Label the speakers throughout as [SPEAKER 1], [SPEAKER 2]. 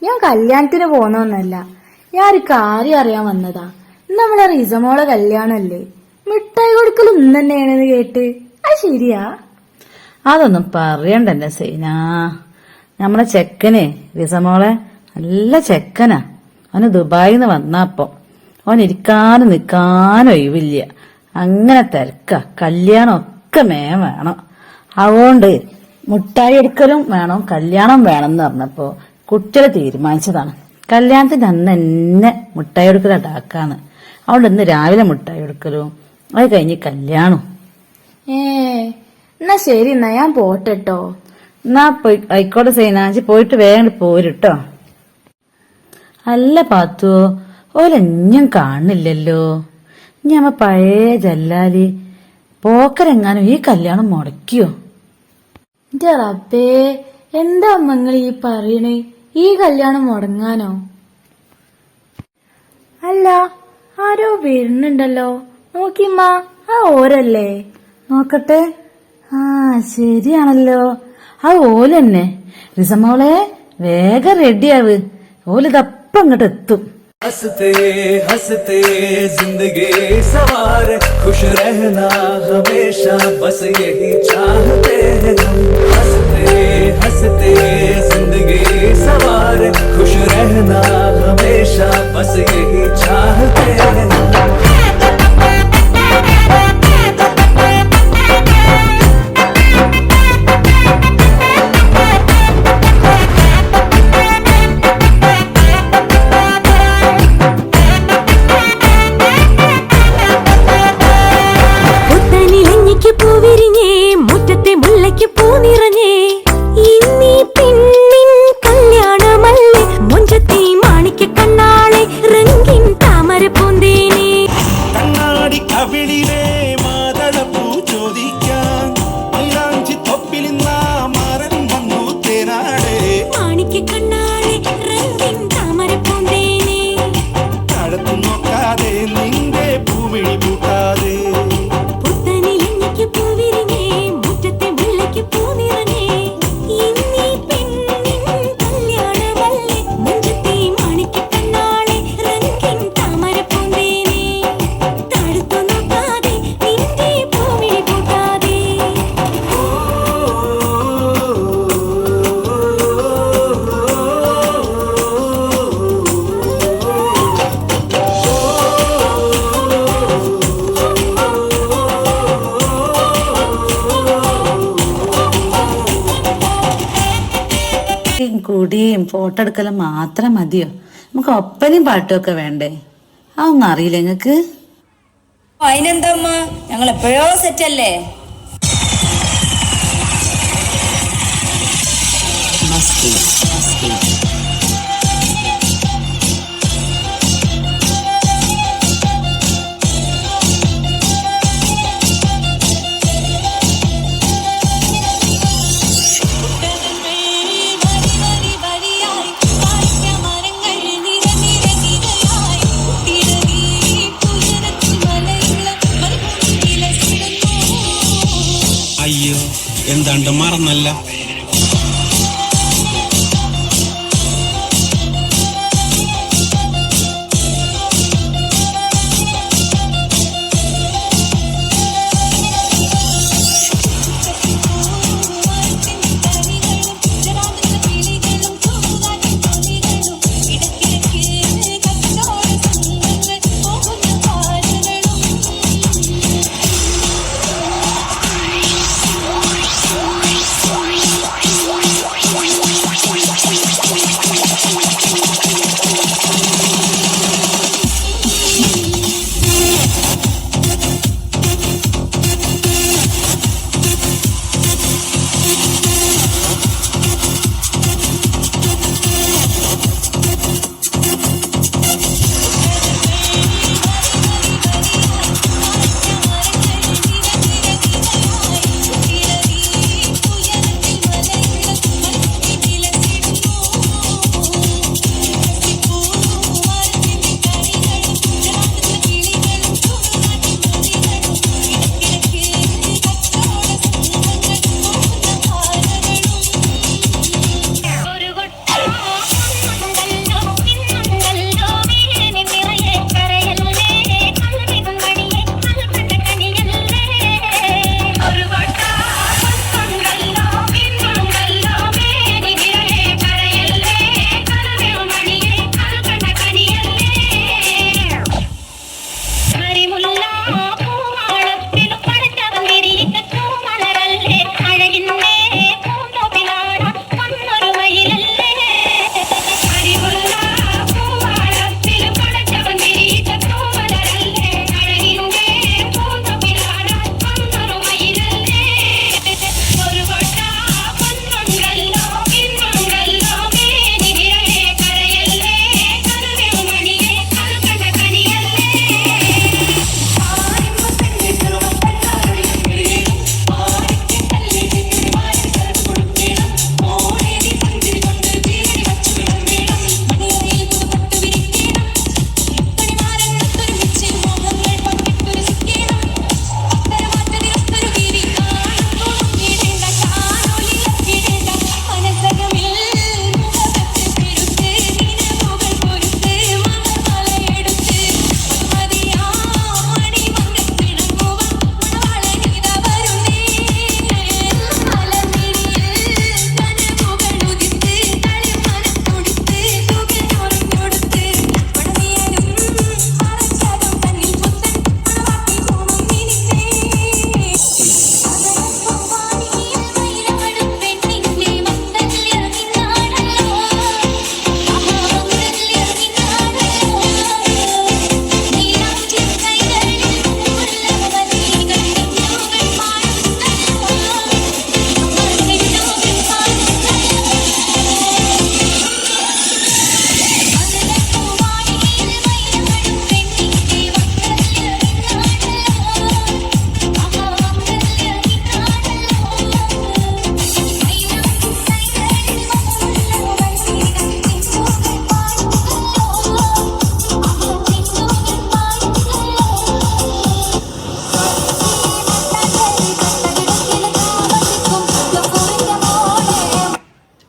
[SPEAKER 1] ഞാൻ കല്യാണത്തിന് പോന്നൊന്നല്ല. ഞാൻ ഒരു കാര്യം അറിയാൻ വന്നതാ. നമ്മളെ റിസമോളെ കല്യാണല്ലേ, മിഠായി കൊടുക്കലും ഇന്ന് തന്നെയാണെന്ന് കേട്ട്. അത് ശരിയാ?
[SPEAKER 2] അതൊന്നും പറയണ്ടെന്നെ സൈനാ. നമ്മളെ ചെക്കനെ റിസമോളെ നല്ല ചെക്കനാ. അവന് ദുബായിന്ന് വന്നപ്പോ അവൻ ഇരിക്കാനും നിക്കാനും ഒഴിവില്ല. അങ്ങനെ തിരക്ക. കല്യാണം ഒക്കെ വേണം. അതുകൊണ്ട് മുട്ടായി എടുക്കലും വേണം, കല്യാണം വേണമെന്ന് പറഞ്ഞപ്പോ കുട്ടികളെ തീരുമാനിച്ചതാണ് കല്യാണത്തിന്റെ അന്ന് എന്നെ മുട്ടായി എടുക്കലുണ്ടാക്കാന്ന്. അതുകൊണ്ട് ഇന്ന് രാവിലെ മുട്ടായി എടുക്കലും അത് കഴിഞ്ഞ് കല്യാണം.
[SPEAKER 1] എന്നാ ശരി, എന്നാ ഞാൻ പോട്ടെട്ടോ.
[SPEAKER 2] എന്നാ ആയിക്കോട്ടെ സൈനാജി, പോയിട്ട് വേഗം പോരുട്ടോ. അല്ല പാത്തുവോ, ഓലെഞ്ഞും കാണില്ലല്ലോ. ഇനി നമ്മ പഴയ ജല്ലാല് പോക്കരെങ്ങാനും ഈ കല്യാണം മുടക്കിയോ?
[SPEAKER 1] എന്റെ റബ്ബേ, എന്താ അമ്മങ്ങൾ ഈ പറയണേ? ഈ കല്യാണം മുടങ്ങാനോ? അല്ല, ആരോ വരുന്നുണ്ടല്ലോ. നോക്കിമ്മ, ആ ഓരല്ലേ?
[SPEAKER 2] നോക്കട്ടെ. ആ ശരിയാണല്ലോ, ആ ഓലെന്നെ. റിസമോളെ വേഗം റെഡിയാവ്, ഓലിതപ്പം അങ്ങോട്ട് എത്തും.
[SPEAKER 3] हंसते हंसते जिंदगी सवार, खुश रहना हमेशा बस यही चाहते हैं हम। हंसते हंसते जिंदगी सवार, खुश रहना हमेशा बस यही चाहते हैं हम।
[SPEAKER 2] കുടിയും ഫോട്ടോ എടുക്കലും മാത്രം മതിയോ? നമുക്ക് ഒപ്പനയും പാട്ടും ഒക്കെ വേണ്ടേ? അതൊന്നും അറിയില്ല നിങ്ങക്ക്?
[SPEAKER 4] അതിനെന്തമ്മ, ഞങ്ങൾ എപ്പോഴോ സെറ്റല്ലേ.
[SPEAKER 5] അയ്യോ, എന്താണ്ട് മറന്നല്ല.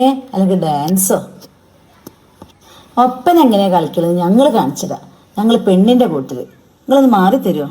[SPEAKER 2] അല്ലെങ്കിൽ ഡാൻസോ? ഒപ്പന എങ്ങനെയാ കളിക്കുന്നത് ഞങ്ങൾ കാണിച്ചതാ. ഞങ്ങൾ പെണ്ണിന്റെ കൂട്ടില്. നിങ്ങളൊന്ന് മാറി തരുമോ?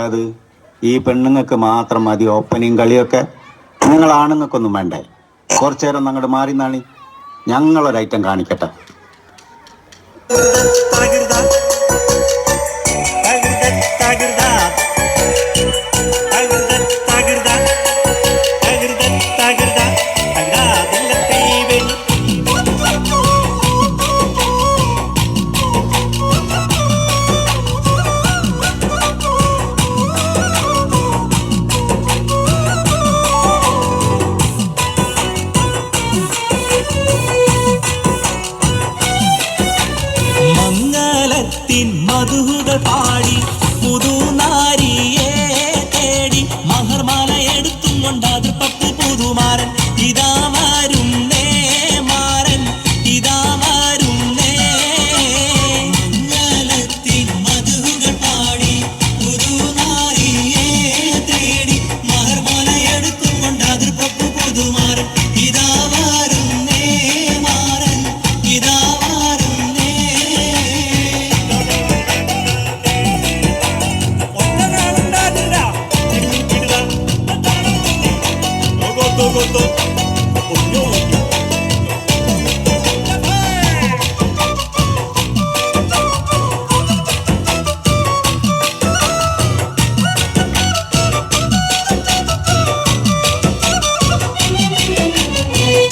[SPEAKER 6] അത് ഈ പെണ്ണുങ്ങൾക്ക് മാത്രം മതി ഒപ്പനയും കളിയൊക്കെ? നിങ്ങൾ ആണുങ്ങൾക്കൊന്നും വേണ്ടേ? കുറച്ചു നേരം അങ്ങോട്ട് മാറി നാണി, ഞങ്ങളൊരൈറ്റം കാണിക്കട്ടെ.
[SPEAKER 5] മധുകൾ പാടി പുതുനാരിയെ തേടി മഹർമാല എടുത്തും കൊണ്ടാത് പത്ത് പുതുമാരൻ ഇതാ വരുന്നേ മാരൻ ഇതാ വരുന്നേ മംഗലത്തിൻ മധുകൾ പാടി പുതുനാരിയെ തേടി മഹർമാല എടുത്തും കൊണ്ടാത് പത്ത് പുതുമാരൻ ഇതാ വരുന്നേ മാരൻ ഇതാ വരുന്നേ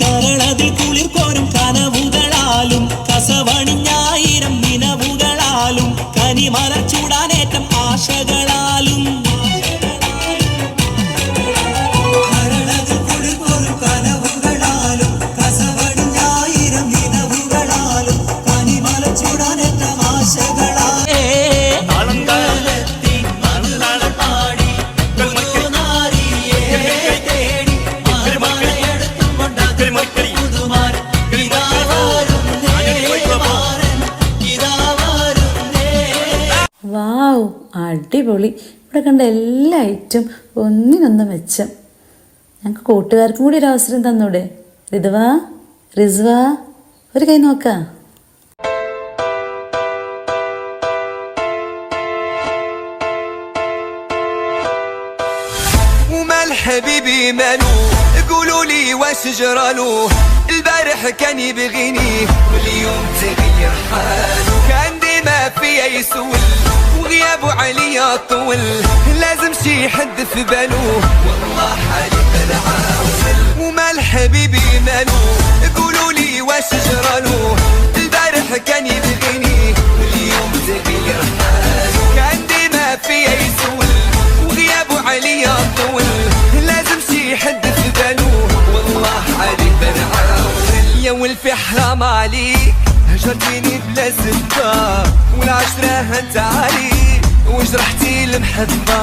[SPEAKER 5] കരളതിൽ കുളിർ കോരും കനവുകളാലും കസവണിഞ്ഞായിരം നിലവുകളാലും കനിമല ചൂടാനേറ്റം ആശകളാലും കരളതിൽ കുളിർ കോരും കനവുകളാലും കസവണിഞ്ഞായിരം നിലവുകളാലും കനിമല ചൂടാനേറ്റം ആശകളാലും
[SPEAKER 2] വാവ്, അടിപൊളി. ഇവിടെ കണ്ട എല്ലാ ഐറ്റം ഒന്നിനൊന്ന് മെച്ചം. ഞങ്ങൾക്ക് കൂട്ടുകാർക്കും കൂടി ഒരു അവസരം തന്നൂടെ? റിദ്വാ, റിസ്വാ, ഒരു കൈ നോക്കാം.
[SPEAKER 7] ومال حبيبي مالو قولوا لي واش جرالو البارح كان يبغيني واليوم تغير حاله كان ديما فيا يسول وغيابه عليا طول لازم شي حد في بالو والله حالي بنعاول ومال حبيبي مالو قولوا لي واش جرالو البارح كان يبغيني واليوم تغير حاله كان ديما فيا يسول وغيابه عليا طول لازم شي حد في بالو والله عليك بنعاول يا ولفي حرام عليك هجرتيني بلا سبة والعشرة هنت عليك وجرحتي المحبة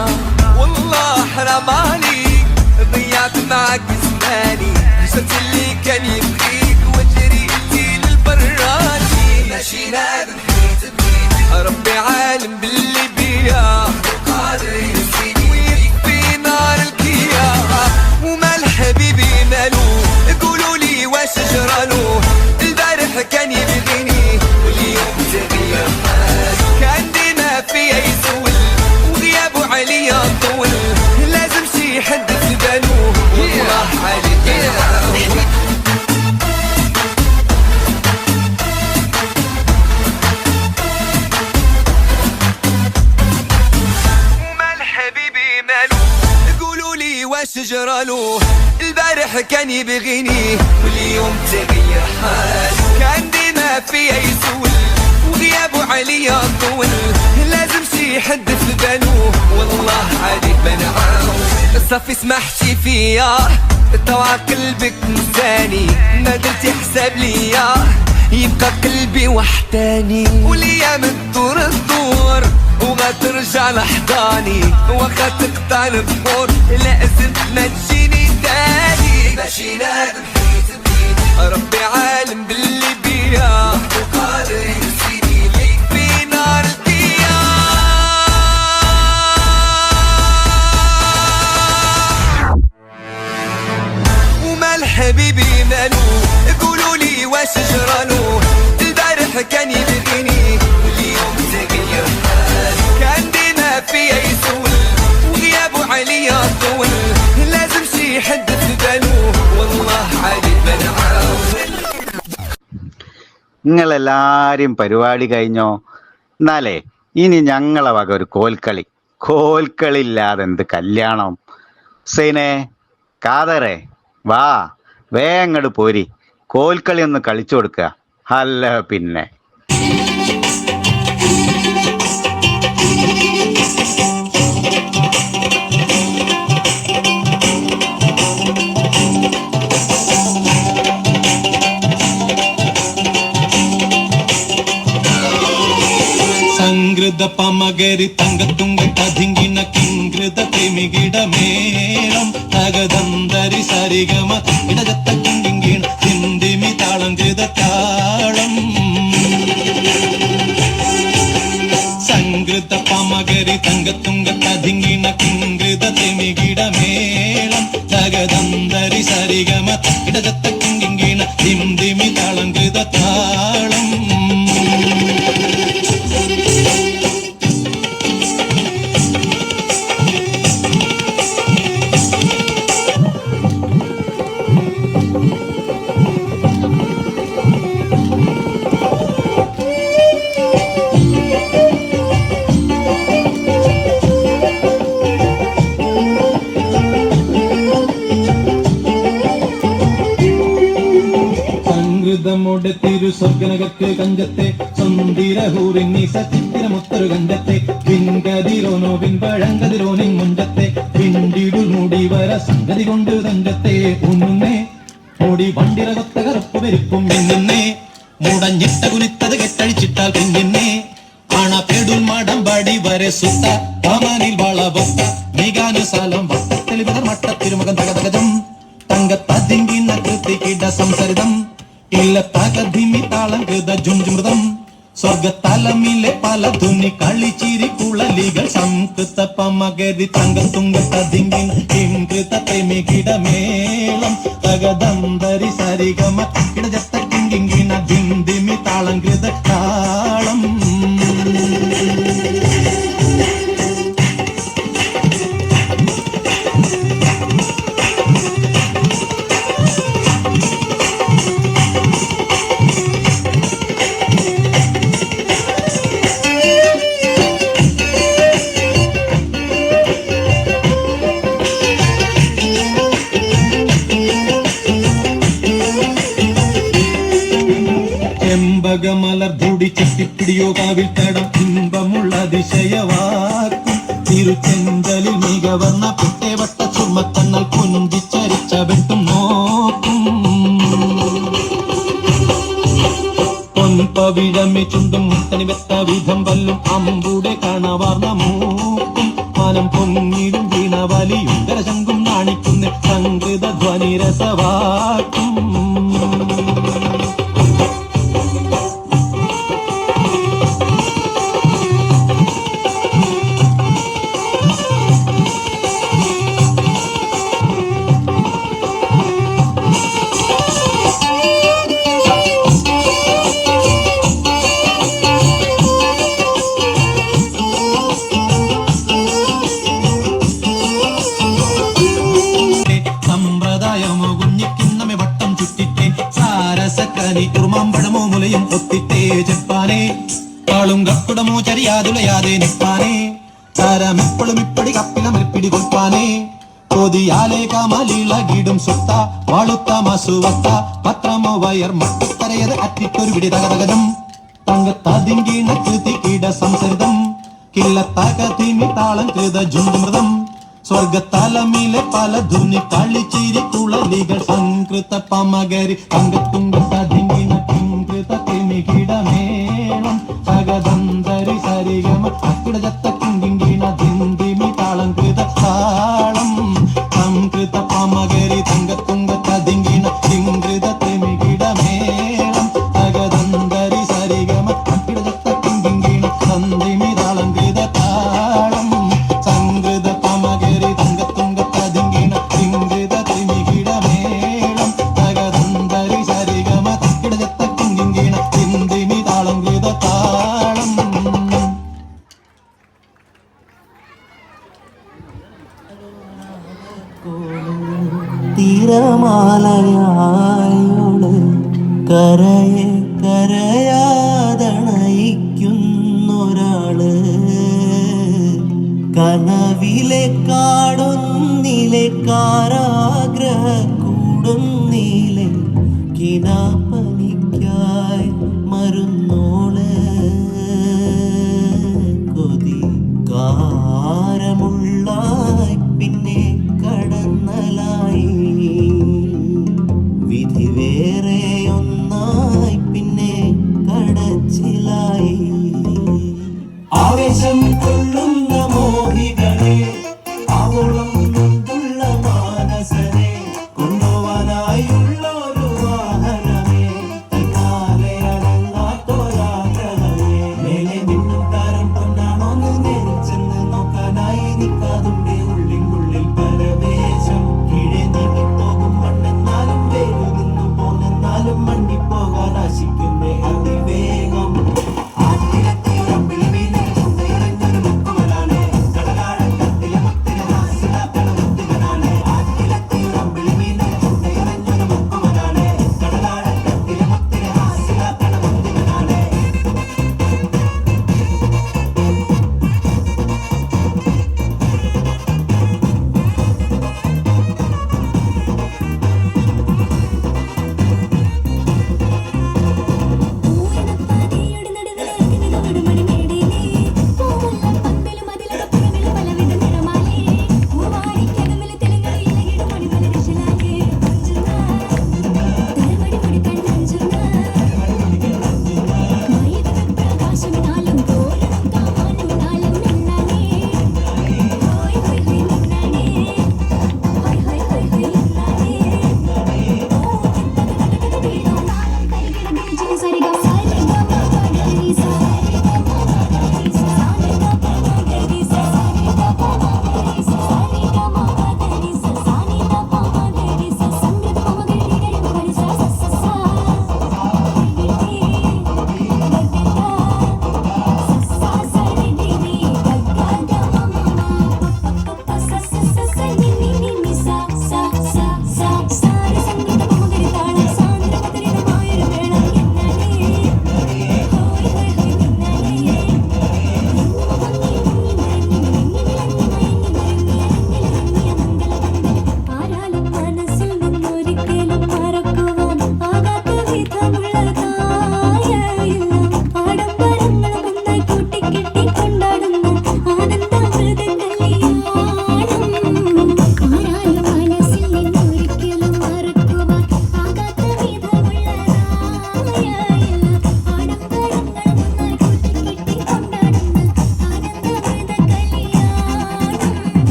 [SPEAKER 7] والله حرام عليك ضيعت معك زماني هجرت اللي كان يبغيك وجريتي للبراني ماشي نادم حيت بيك ربي عالم باللي بيا قادر ينسيني ويكفي نار الكيا ومال حبيبي مالو قولوا لي واش جرالو البارح كان يبغيني واليوم تغير حاله كان ديما فيا يسول وغيابه عليا طول لازم شي حد في بالو والله عليك ومال حبيبي مالو قولوا لي واش جرالو البارح كان يبغيني واليوم تغير حاله كان ديما فيا يسول وغيابه عليا طول لازم شي حد في بالو والله عليك بنعاول صافي سمحتي فيا طوع قلبك نساني ما درتي حساب ليا يبقى قلبي وحداني والايام تدور الدور وغترجع لحضاني وقت تقطع البحور لازم ما تجيني تاني ماشي نادم حيت بيك ربي عالم باللي بيا وقادر ينسيني ليك في نار القيا ومال حبيبي مالو قولوا لي واش جرالو البارح كان يبغيني واليوم تغير حاله كان ديما فيا يسول وغيابه عليا طول لازم شي حد في بالو والله عليك بنعاول
[SPEAKER 6] നിങ്ങളെല്ലാരും പരിപാടി കഴിഞ്ഞോ? എന്നാലേ ഇനി ഞങ്ങളെ വക ഒരു കോൽക്കളി ഇല്ലാതെ എന്ത് കല്യാണം? സൈനെ, കാതറെ, വാ വേങ്ങട് പോരി, കോൽക്കളി ഒന്ന് കളിച്ചു കൊടുക്കുക. അല്ല പിന്നെ
[SPEAKER 5] സംഗൃത പമകരി തങ്കത്തുങ്ക കതിങ്കിന കിങ്കൃത പ്രേമികിടമേളം തകതന്തരി സരിഗമ ഇടജത്ത കിങ്കിണ ഹിന്ദിമി താളം കൃത താളം സംഗൃത പമകരി തങ്കത്തുങ്ക കതിങ്കിന കിങ്കൃത പ്രേമികിടമേളം തകതന്തരി സരിഗമ ഇടജത്ത കിങ്കിണ ഹിന്ദിമി താളം കൃത താളം ോടെ തിരു സ്വർഗനകത്ത് കഞ്ചത്തെ സ്വന്തിരഹൂറിന്നി സച്ചിത്തിരമുത്തൊരു കഞ്ചത്തെ പിൻകതിരോനോ പിൻപഴങ്കതിരോനിൻ മുഞ്ചത്തെ പിണ്ടിടു മൂടി വര സംഗതി കൊണ്ട് തഞ്ചത്തെ ഉണ്ണുന്നേ മൂടി വണ്ടിറകൊത്ത കറുപ്പ് വെരുപ്പും മിന്നുന്നേ മുടഞ്ഞിട്ട കുനിത്തത് കെട്ടഴിച്ചിട്ടാൽ പിന്നിന്നേ ആണപ്പേടുൽ മാടം പടി വരെ സുത്ത പമനിൽ വളവത്ത മികാനുസാലം വട്ടത്തെളിവർ മട്ടത്തിരുമുഖം തകതകജം തങ്കത്തതിങ്കിന്ന കൃതിക്കിട സംസരിതം ഇല്ല തകധിമി താളം കൃത ജുംജുമൃതം സ്വർഗത്തലമിലെ പല ധുനി കളിച്ചിരി കുളലികൾ സംകൃത പമകരി തങ്കത്തുങ്ക തതിങ്കിൻ കിംകൃത പ്രേമികിടമേളം തകദന്തരി സരിഗമ ഇടജത്ത കിങ്കിങ്കിന ധിന്ദിമി താളം കൃത താളം ചെമ്പകമലർധുടി ചട്ടിപ്പിടിയോ കാവിൽ തടം ഇമ്പമുള്ള അതിശയവാക്കും തിരുച്ചെന്തലിൽ മികവർന്ന പിട്ടേവട്ട ചുമത്തണ്ണൽ കുഞ്ചിച്ചരിച്ച വെട്ടും നോക്കും പൊൻപവിഴമി ചുണ്ടും മുത്തണി വെത്ത വിധം വല്ലും അമ്പൂടെ കാണാവാർന്ന മൂക്കും മാനം പൊങ്ങിടും വീണവലിയും കരശങ്കും നാണിക്കുന്ന സംകൃത ധ്വനിരസവാക്കും ഉറുമാമ്പഴമോ മുലയും ഒത്തിട്ടേ ചെപ്പാനേ കാളും കക്കുടമോ ചരിയാതുലയാതെ നിപ്പാനേ താരമെപ്പോഴും ഇപ്പടി കപ്പിലമെപ്പിടി കൊൽപ്പാനേ കൊതിയാലേ കാമലിളകിടും സുത്ത വാളുത്ത മസുവത്ത പത്രമോ വയർ മട്ടത്തരയത് അറ്റിട്ടൊരു പിടി തകതകജം തങ്കത്തതിങ്കിണ കൃതിക്കിട സംസരിതം കില്ലത്തകതിമി താളം കൃത ജുണ്ടുമൃതം സ്വർഗത്തലമിലെ പല ധുനി കളിച്ചിരി കുളലികൾ സംകൃത പമകരി തങ്കത്തുങ്ക തതിങ്കിന കിംകൃത പ്രേമികിടമേളം തകദന്തരി സരിഗമ അക്കിടജത്ത കിങ്കിങ്കിണ ധിന്ദിമി താളം കൃത താളം സംകൃത പമകരി തങ്കത്തുങ്ക തതിങ്കിണ കിംകൃത പ്രേമികിടമേളം തകദന്തരി സരിഗമ അക്കിടജത്ത കിങ്കിങ്കിണ ധിന്ദിമി താളം കൃത താളം സംകൃത പമകരി തങ്കത്തുങ്ക തതിങ്കിണ കിംകൃത പ്രേമികിടമേളം തകദന്തരി സരിഗമ അക്കിടജത്ത കിങ്കിങ്കിണ ധിന്ദിമി താളം കൃത താളം
[SPEAKER 8] തിരമാലയായോട് കരയെ കരയാതണയിക്കുന്നൊരാള് കനവിലെ കാടൊന്നിലെ കാരാഗ്രഹ കൂടുന്നിലെ കിനാപ്പനിക്കായി മരുന്നോള് കൊതി കാരമുള്ളായി പിന്നെ കടന്നലായി വിധി വേറെ ഒന്നായി പിന്നെ കടച്ചിലായി
[SPEAKER 5] ആവേശം
[SPEAKER 8] കൊള്ളു